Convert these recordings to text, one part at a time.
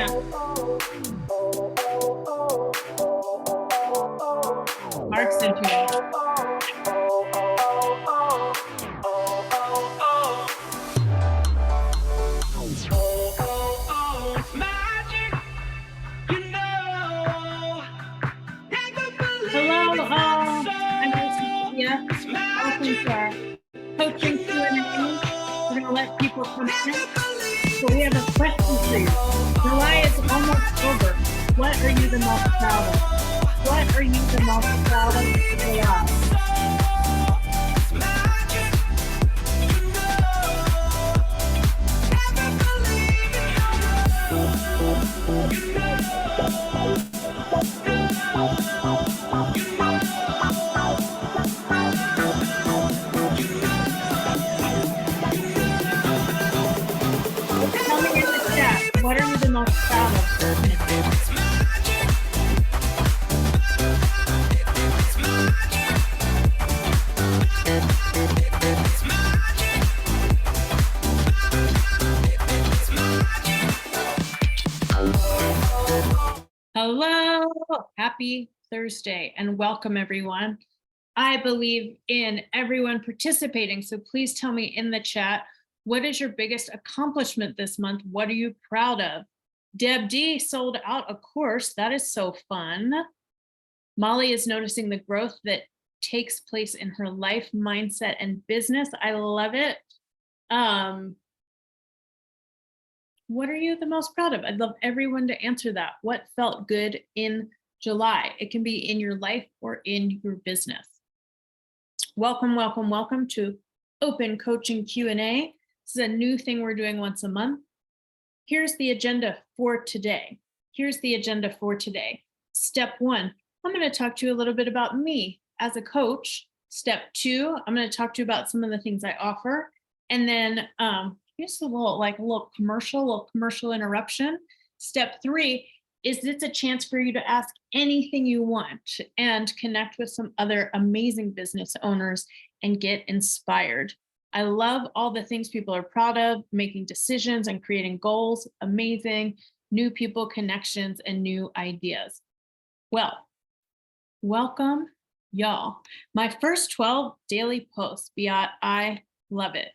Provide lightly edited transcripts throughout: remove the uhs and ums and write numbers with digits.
Yeah. Mark's into it. Hello, all. I'm Zahiya. Welcome to our coaching Q&A. We're going to let people come in. So we have a question for you. July is almost over. What are you the most proud of? What are you the most proud of in July? Tell me in the chat, what are you the most proud of? Hello, happy Thursday, and welcome everyone. I believe in everyone participating, so please tell me in the chat, what is your biggest accomplishment this month? What are you proud of? Deb D sold out a course. That is so fun. Molly is noticing the growth that takes place in her life, mindset, and business. I love it. What are you the most proud of? I'd love everyone to answer that. What felt good in July? It can be in your life or in your business. Welcome, welcome, welcome to Open Coaching Q&A. This is a new thing we're doing once a month. Here's the agenda for today. Step 1, I'm going to talk to you a little bit about me as a coach. Step 2, I'm going to talk to you about some of the things I offer. And then here's a little commercial interruption. Step 3 is it's a chance for you to ask anything you want and connect with some other amazing business owners and get inspired. I love all the things people are proud of, making decisions and creating goals, amazing, new people, connections, and new ideas. Well, welcome, y'all. My first 12 daily posts, Beat, I love it.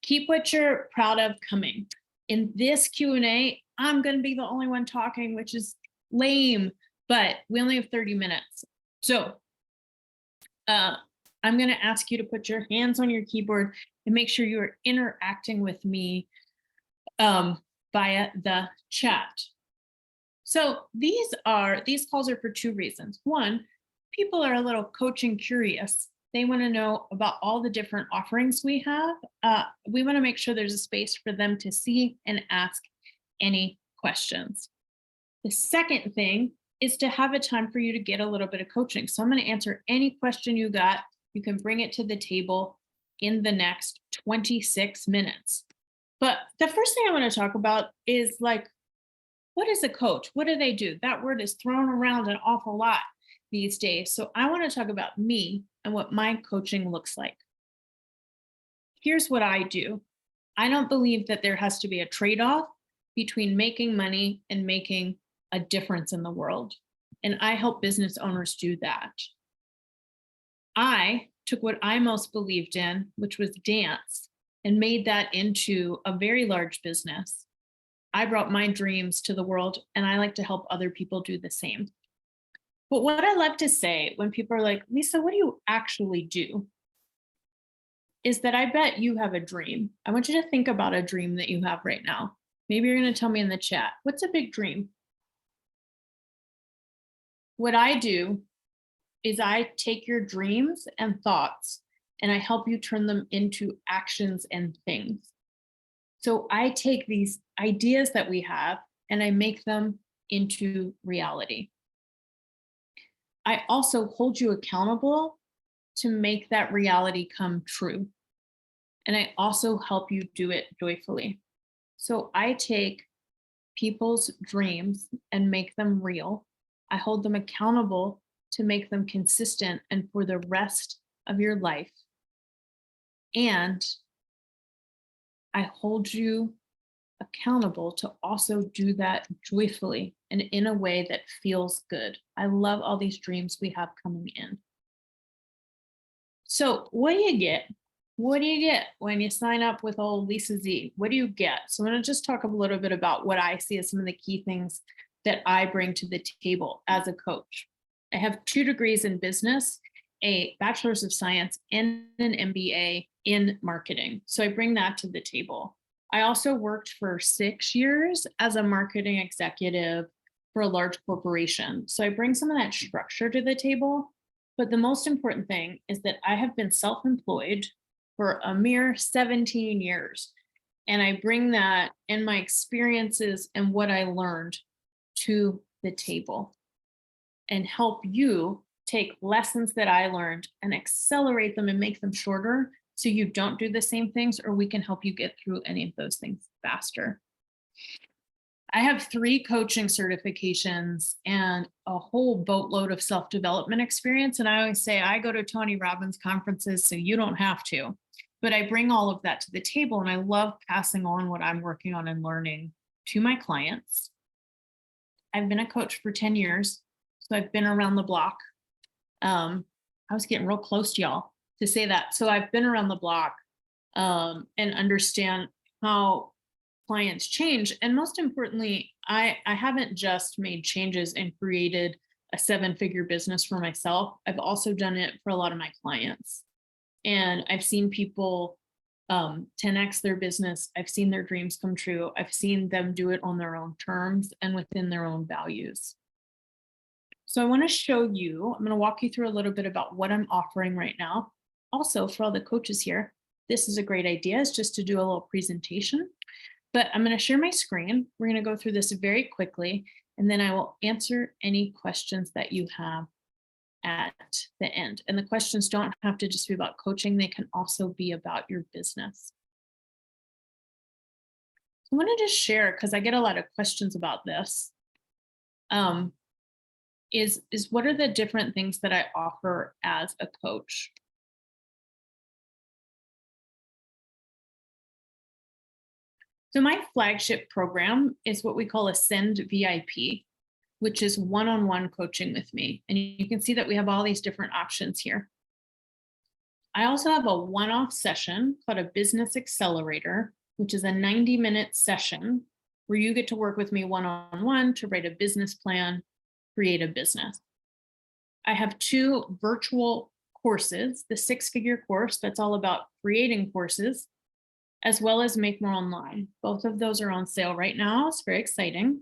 Keep what you're proud of coming. In this Q&A, I'm going to be the only one talking, which is lame, but we only have 30 minutes. So I'm going to ask you to put your hands on your keyboard and make sure you are interacting with me via the chat. So these calls are for 2 reasons. 1, people are a little coaching curious. They want to know about all the different offerings we have. We want to make sure there's a space for them to see and ask any questions. The second thing is to have a time for you to get a little bit of coaching. So I'm going to answer any question you got. You can bring it to the table in the next 26 minutes. But the first thing I want to talk about is what is a coach? What do they do? That word is thrown around an awful lot these days. So I want to talk about me and what my coaching looks like. Here's what I do. I don't believe that there has to be a trade-off between making money and making a difference in the world. And I help business owners do that. I took what I most believed in, which was dance, and made that into a very large business. I brought my dreams to the world, and I like to help other people do the same. But what I love to say when people are like, Lisa, what do you actually do? Is that I bet you have a dream. I want you to think about a dream that you have right now. Maybe you're going to tell me in the chat, what's a big dream? What I do is I take your dreams and thoughts and I help you turn them into actions and things. So I take these ideas that we have and I make them into reality. I also hold you accountable to make that reality come true. And I also help you do it joyfully. So I take people's dreams and make them real. I hold them accountable to make them consistent and for the rest of your life. And I hold you accountable to also do that joyfully and in a way that feels good. I love all these dreams we have coming in. So, what do you get? What do you get when you sign up with old Lisa Z? What do you get? So, I'm going to just talk a little bit about what I see as some of the key things that I bring to the table as a coach. I have 2 degrees in business, a bachelor's of science, and an MBA in marketing. So, I bring that to the table. I also worked for 6 years as a marketing executive for a large corporation. So, I bring some of that structure to the table. But the most important thing is that I have been self employed for a mere 17 years. And I bring that and my experiences and what I learned to the table and help you take lessons that I learned and accelerate them and make them shorter so you don't do the same things, or we can help you get through any of those things faster. I have 3 coaching certifications and a whole boatload of self-development experience. And I always say I go to Tony Robbins conferences, so you don't have to. But I bring all of that to the table, and I love passing on what I'm working on and learning to my clients. I've been a coach for 10 years, so I've been around the block. I was getting real close to y'all to say that. So I've been around the block and understand how clients change. And most importantly, I haven't just made changes and created a 7-figure business for myself. I've also done it for a lot of my clients. And I've seen people 10x their business. I've seen their dreams come true. I've seen them do it on their own terms and within their own values. So I want to show you, I'm going to walk you through a little bit about what I'm offering right now. Also, for all the coaches here, this is a great idea, is just to do a little presentation. But I'm going to share my screen. We're going to go through this very quickly, and then I will answer any questions that you have at the end. And the questions don't have to just be about coaching. They can also be about your business. I want to just share, because I get a lot of questions about this, is what are the different things that I offer as a coach? So my flagship program is what we call Ascend VIP, which is one-on-one coaching with me. And you can see that we have all these different options here. I also have a one-off session called a Business Accelerator, which is a 90-minute session where you get to work with me one-on-one to write a business plan, create a business. I have 2 virtual courses, the 6-figure course that's all about creating courses, as well as Make More Online. Both of those are on sale right now. It's very exciting.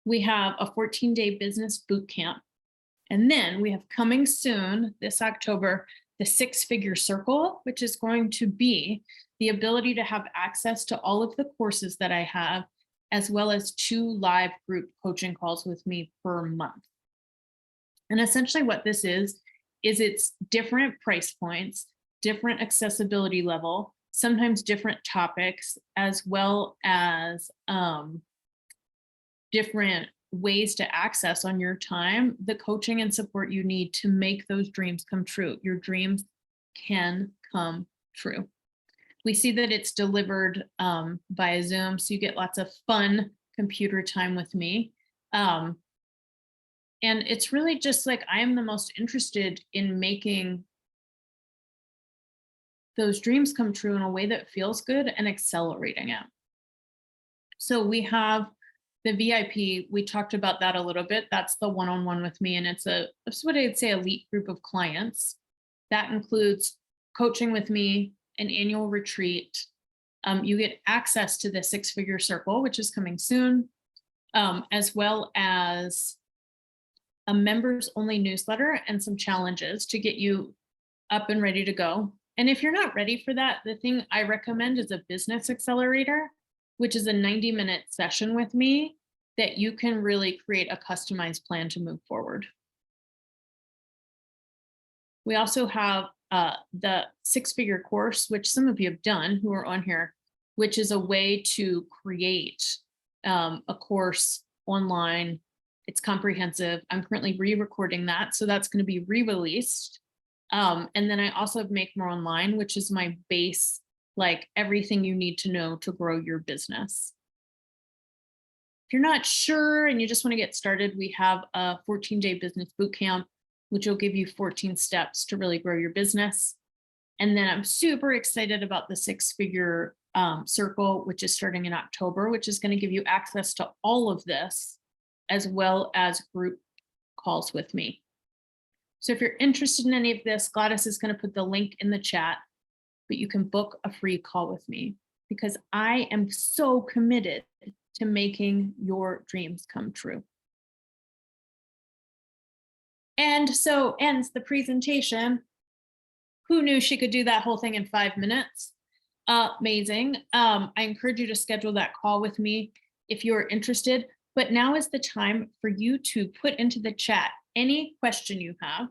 We have a 14-day business boot camp. And then we have coming soon this October, the 6-figure circle, which is going to be the ability to have access to all of the courses that I have, as well as 2 live group coaching calls with me per month. And essentially what this is it's different price points, different accessibility level, sometimes different topics, as well as different ways to access on your time the coaching and support you need to make those dreams come true. Your dreams can come true. We see that it's delivered via Zoom, so you get lots of fun computer time with me. And it's really just like I am the most interested in making those dreams come true in a way that feels good and accelerating it. So we have the VIP, we talked about that a little bit. That's the one-on-one with me. And it's what I'd say, elite group of clients. That includes coaching with me, an annual retreat. You get access to the 6-figure circle, which is coming soon, as well as a members only newsletter and some challenges to get you up and ready to go. And if you're not ready for that, the thing I recommend is a business accelerator, which is a 90-minute session with me that you can really create a customized plan to move forward. We also have the 6-figure course, which some of you have done who are on here, which is a way to create a course online. It's comprehensive. I'm currently re-recording that, so that's going to be re-released. And then I also have Make More Online, which is my base like everything you need to know to grow your business. If you're not sure and you just want to get started, we have a 14-day business bootcamp, which will give you 14 steps to really grow your business. And then I'm super excited about the 6-figure circle, which is starting in October, which is going to give you access to all of this, as well as group calls with me. So if you're interested in any of this, Gladys is going to put the link in the chat, but you can book a free call with me because I am so committed to making your dreams come true. And so ends the presentation. Who knew she could do that whole thing in 5 minutes? Amazing. I encourage you to schedule that call with me if you're interested. But now is the time for you to put into the chat any question you have.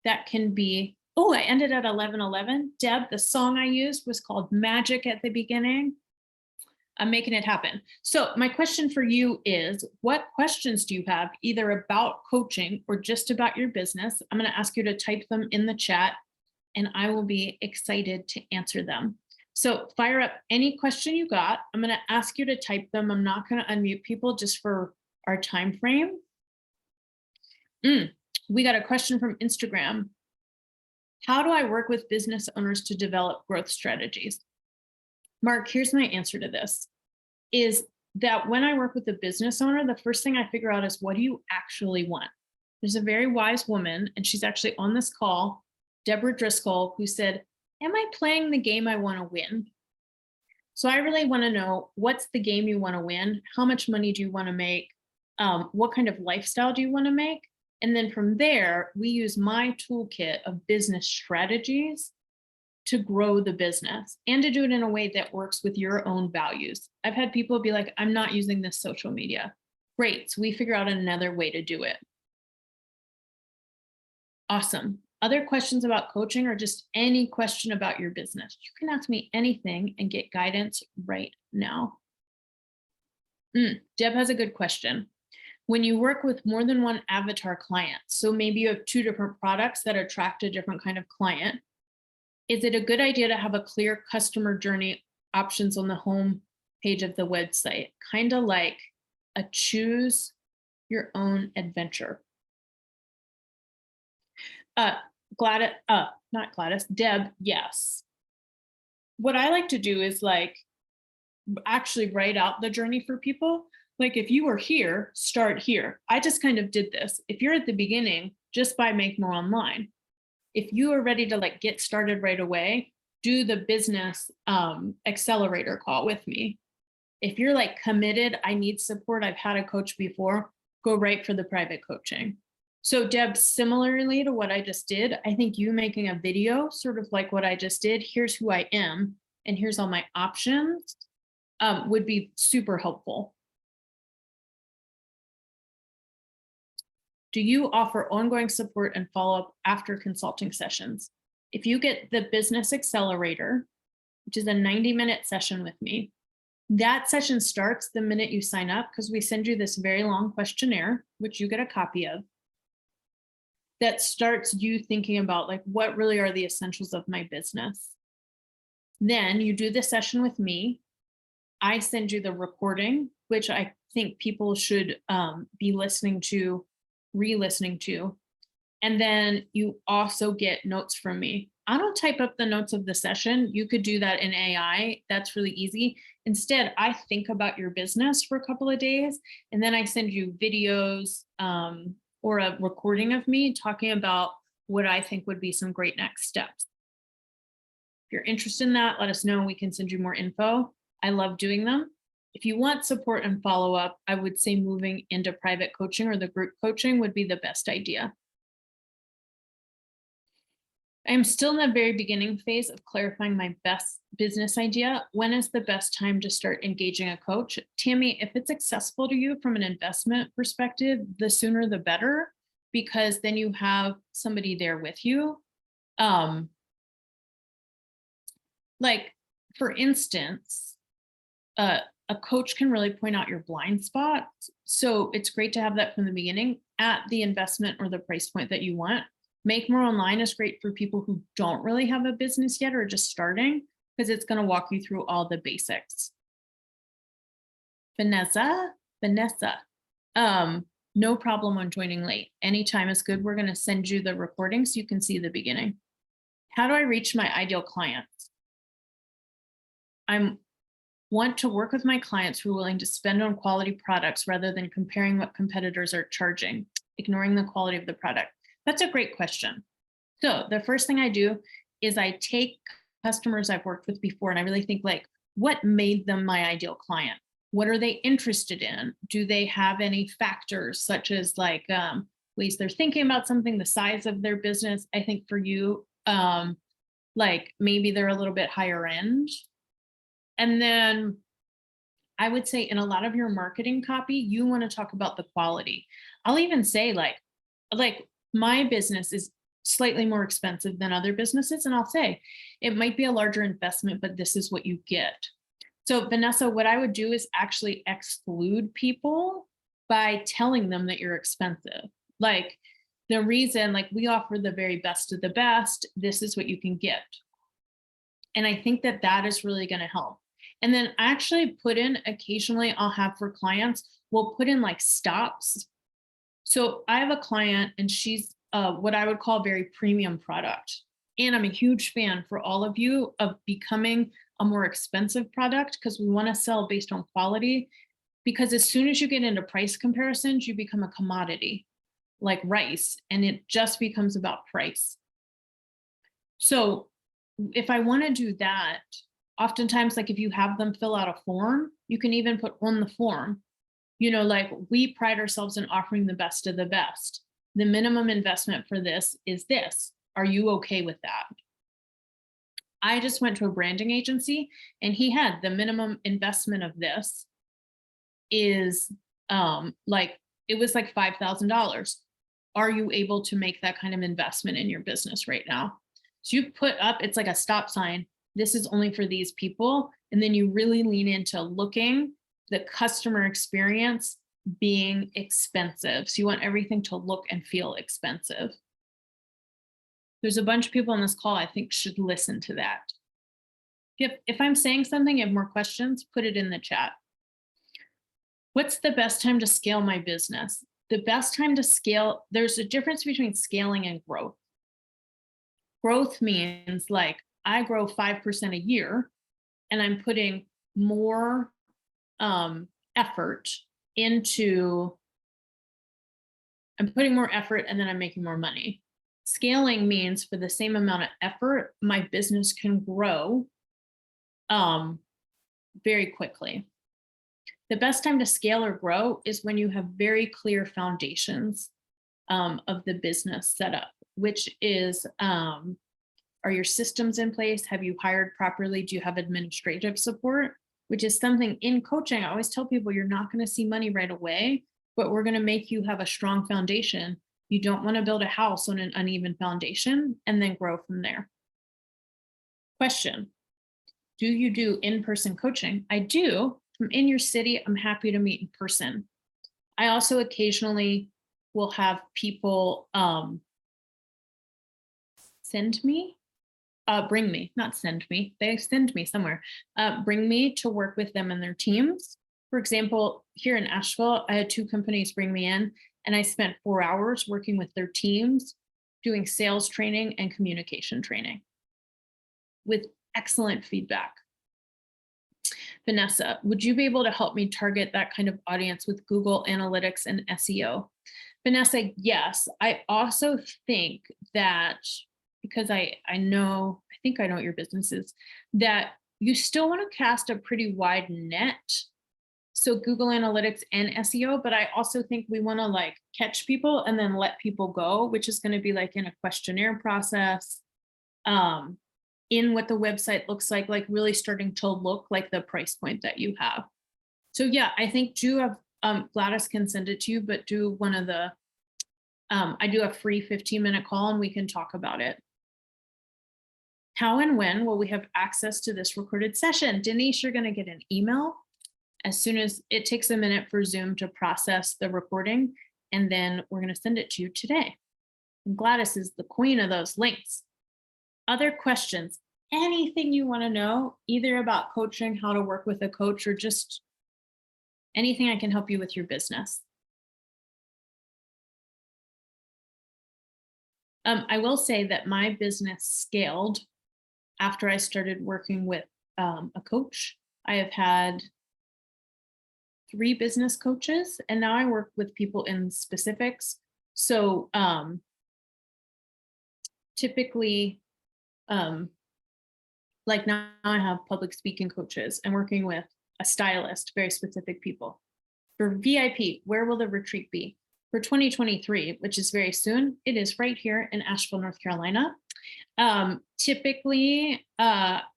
That can be, oh, I ended at 11:11. Deb, the song I used was called Magic at the beginning. I'm making it happen. So my question for you is, what questions do you have either about coaching or just about your business? I'm going to ask you to type them in the chat and I will be excited to answer them. So fire up any question you got. I'm going to ask you to type them. I'm not going to unmute people just for our time frame. We got a question from Instagram. How do I work with business owners to develop growth strategies? Mark, here's my answer to this, is that when I work with a business owner, the first thing I figure out is, what do you actually want? There's a very wise woman, and she's actually on this call, Deborah Driscoll, who said, am I playing the game I want to win? So I really want to know, what's the game you want to win? How much money do you want to make? What kind of lifestyle do you want to make? And then from there, we use my toolkit of business strategies to grow the business and to do it in a way that works with your own values. I've had people be like, I'm not using this social media. Great. So we figure out another way to do it. Awesome. Other questions about coaching or just any question about your business? You can ask me anything and get guidance right now. Deb has a good question. When you work with more than one avatar client, so maybe you have 2 different products that attract a different kind of client, is it a good idea to have a clear customer journey options on the home page of the website? Kind of like a choose your own adventure. Gladys, not Gladys, Deb, yes. What I like to do is like actually write out the journey for people. Like if you were here, start here. I just kind of did this. If you're at the beginning, just buy Make More Online. If you are ready to like get started right away, do the business accelerator call with me. If you're like committed, I need support, I've had a coach before, go right for the private coaching. So Deb, similarly to what I just did, I think you making a video, sort of like what I just did, here's who I am, and here's all my options, would be super helpful. Do you offer ongoing support and follow-up after consulting sessions? If you get the Business Accelerator, which is a 90-minute session with me, that session starts the minute you sign up because we send you this very long questionnaire, which you get a copy of, that starts you thinking about like, what really are the essentials of my business? Then you do the session with me. I send you the recording, which I think people should be listening to, re-listening to. And then you also get notes from me. I don't type up the notes of the session. You could do that in AI. That's really easy. Instead, I think about your business for a couple of days, and then I send you videos or a recording of me talking about what I think would be some great next steps. If you're interested in that, let us know. We can send you more info. I love doing them. If you want support and follow-up, I would say moving into private coaching or the group coaching would be the best idea. I'm still in the very beginning phase of clarifying my best business idea. When is the best time to start engaging a coach? Tammy, if it's accessible to you from an investment perspective, the sooner the better, because then you have somebody there with you. Like, for instance, a coach can really point out your blind spots. So it's great to have that from the beginning at the investment or the price point that you want. Make More Online is great for people who don't really have a business yet or just starting. because it's going to walk you through all the basics. Vanessa, no problem on joining late. Anytime is good. We're going to send you the recording so you can see the beginning. How do I reach my ideal clients? I want to work with my clients who are willing to spend on quality products rather than comparing what competitors are charging, ignoring the quality of the product. That's a great question. So the first thing I do is I take customers I've worked with before and I really think like, what made them my ideal client? What are they interested in? Do they have any factors such as like ways they're thinking about something, the size of their business? I think for you, like maybe they're a little bit higher end. And then I would say in a lot of your marketing copy, you want to talk about the quality. I'll even say like my business is slightly more expensive than other businesses. And I'll say it might be a larger investment, but this is what you get. So Vanessa, what I would do is actually exclude people by telling them that you're expensive. Like the reason, like we offer the very best of the best, this is what you can get. And I think that that is really going to help. And then actually put in occasionally I'll have for clients, we'll put in like stops. So I have a client and she's what I would call very premium product. And I'm a huge fan for all of you of becoming a more expensive product because we want to sell based on quality. Because as soon as you get into price comparisons, you become a commodity like rice and it just becomes about price. So if I want to do that, oftentimes, like if you have them fill out a form, you can even put on the form, you know, like we pride ourselves in offering the best of the best. The minimum investment for this is this. Are you okay with that? I just went to a branding agency and he had the minimum investment of this is like, it was like $5,000. Are you able to make that kind of investment in your business right now? So you put up, it's like a stop sign. This is only for these people. And then you really lean into looking the customer experience being expensive. So you want everything to look and feel expensive. There's a bunch of people on this call I think should listen to that. If I'm saying something, you have more questions, put it in the chat. What's the best time to scale my business? The best time to scale, there's a difference between scaling and growth. Growth means like I grow 5% a year and I'm putting more effort into, I'm putting more effort and then I'm making more money. Scaling means for the same amount of effort, my business can grow very quickly. The best time to scale or grow is when you have very clear foundations of the business set up, which is, are your systems in place? Have you hired properly? Do you have administrative support? Which is something in coaching, I always tell people you're not going to see money right away, but we're going to make you have a strong foundation. You don't want to build a house on an uneven foundation and then grow from there. Question, do you do in-person coaching? I do. I'm in your city. I'm happy to meet in person. I also occasionally will have people bring me, not send me, they send me somewhere, bring me to work with them and their teams. For example, here in Asheville, I had 2 companies bring me in and I spent 4 hours working with their teams, doing sales training and communication training with excellent feedback. Vanessa, would you be able to help me target that kind of audience with Google Analytics and SEO? Vanessa, yes. I also think that because I think I know what your business is, that you still want to cast a pretty wide net. So Google Analytics and SEO, but I also think we want to like catch people and then let people go, which is going to be like in a questionnaire process, in what the website looks like really starting to look like the price point that you have. So yeah, I think do have, Gladys can send it to you, but do one of the, I do a free 15-minute call and we can talk about it. How and when will we have access to this recorded session? Denise, you're going to get an email as soon as it takes a minute for Zoom to process the recording, and then we're going to send it to you today. And Gladys is the queen of those links. Other questions? anything you want to know, either about coaching, how to work with a coach, or just anything I can help you with your business. I will say that my business scaled after I started working with a coach. I have had 3 business coaches, and now I work with people in specifics. So typically, um, like now I have public speaking coaches and working with a stylist, very specific people. For VIP, where will the retreat be? For 2023, which is very soon, it is right here in Asheville, North Carolina. Typically,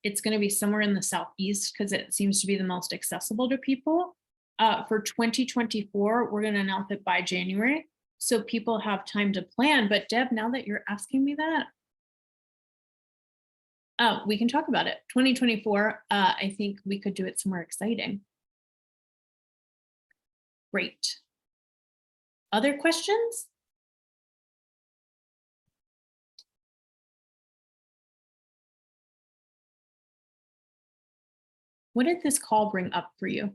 it's going to be somewhere in the Southeast because it seems to be the most accessible to people. For 2024, we're going to announce it by January, so people have time to plan. But Deb, now that you're asking me that, we can talk about it. 2024, I think we could do it somewhere exciting. Great. Other questions? What did this call bring up for you?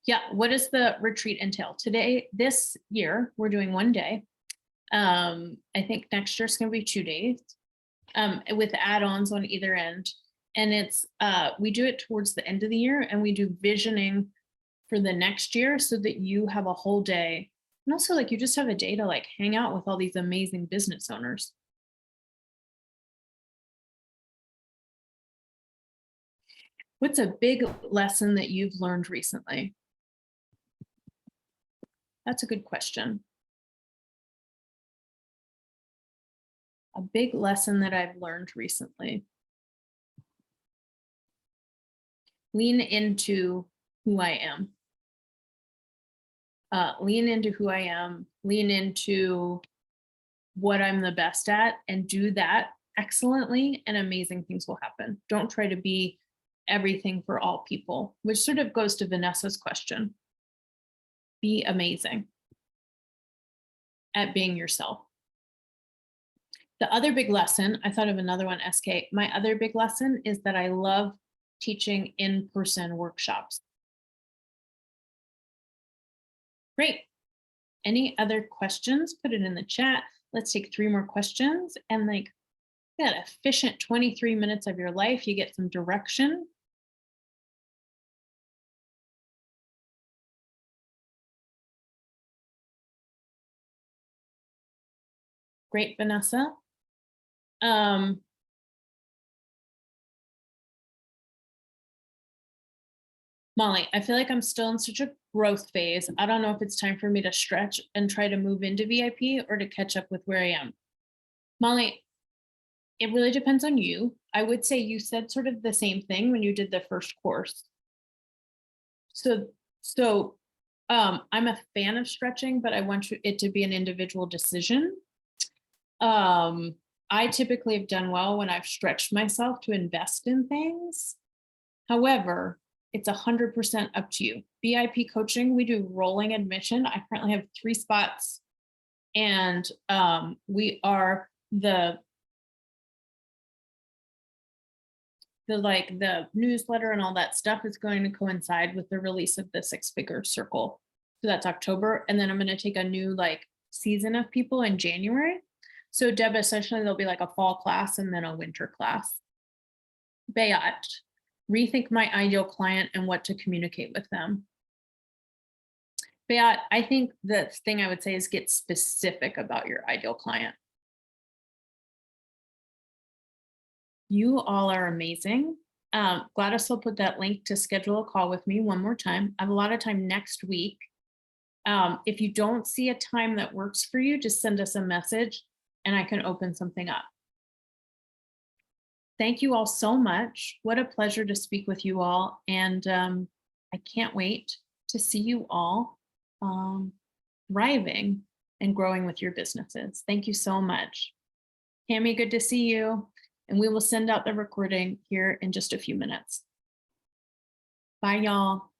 Yeah, what does the retreat entail? Today, this year, we're doing 1 day. I think next year it's going to be 2 days with add-ons on either end. And it's we do it towards the end of the year, and we do visioning for the next year so that you have a whole day. And also, like, you just have a day to like hang out with all these amazing business owners. What's a big lesson that you've learned recently? That's a good question. A big lesson that I've learned recently. Lean into who I am. Lean into who I am, lean into what I'm the best at, and do that excellently, and amazing things will happen. Don't try to be everything for all people, which sort of goes to Vanessa's question. Be amazing at being yourself. The other big lesson, I thought of another one, SK. My other big lesson is that I love teaching in-person workshops. Great. Any other questions? Put it in the chat. Let's take 3 more questions, and like that efficient 23 minutes of your life, you get some direction. Great, Vanessa. Molly, I feel like I'm still in such a growth phase. I don't know if it's time for me to stretch and try to move into VIP or to catch up with where I am. Molly, it really depends on you. I would say you said sort of the same thing when you did the first course. So I'm a fan of stretching, but I want it to be an individual decision. I typically have done well when I've stretched myself to invest in things. However, it's 100% up to you. VIP coaching, we do rolling admission. I currently have 3 spots, and we are the newsletter and all that stuff is going to coincide with the release of the 6-figure circle. So that's October. And then I'm going to take a new like season of people in January. So Deb, essentially there'll be like a fall class and then a winter class. Bayat, rethink my ideal client and what to communicate with them. Bayat, I think the thing I would say is get specific about your ideal client. You all are amazing. Gladys will put that link to schedule a call with me one more time. I have a lot of time next week. If you don't see a time that works for you, just send us a message and I can open something up. Thank you all so much. What a pleasure to speak with you all. And I can't wait to see you all thriving and growing with your businesses. Thank you so much. Tammy, good to see you. And we will send out the recording here in just a few minutes. Bye, y'all.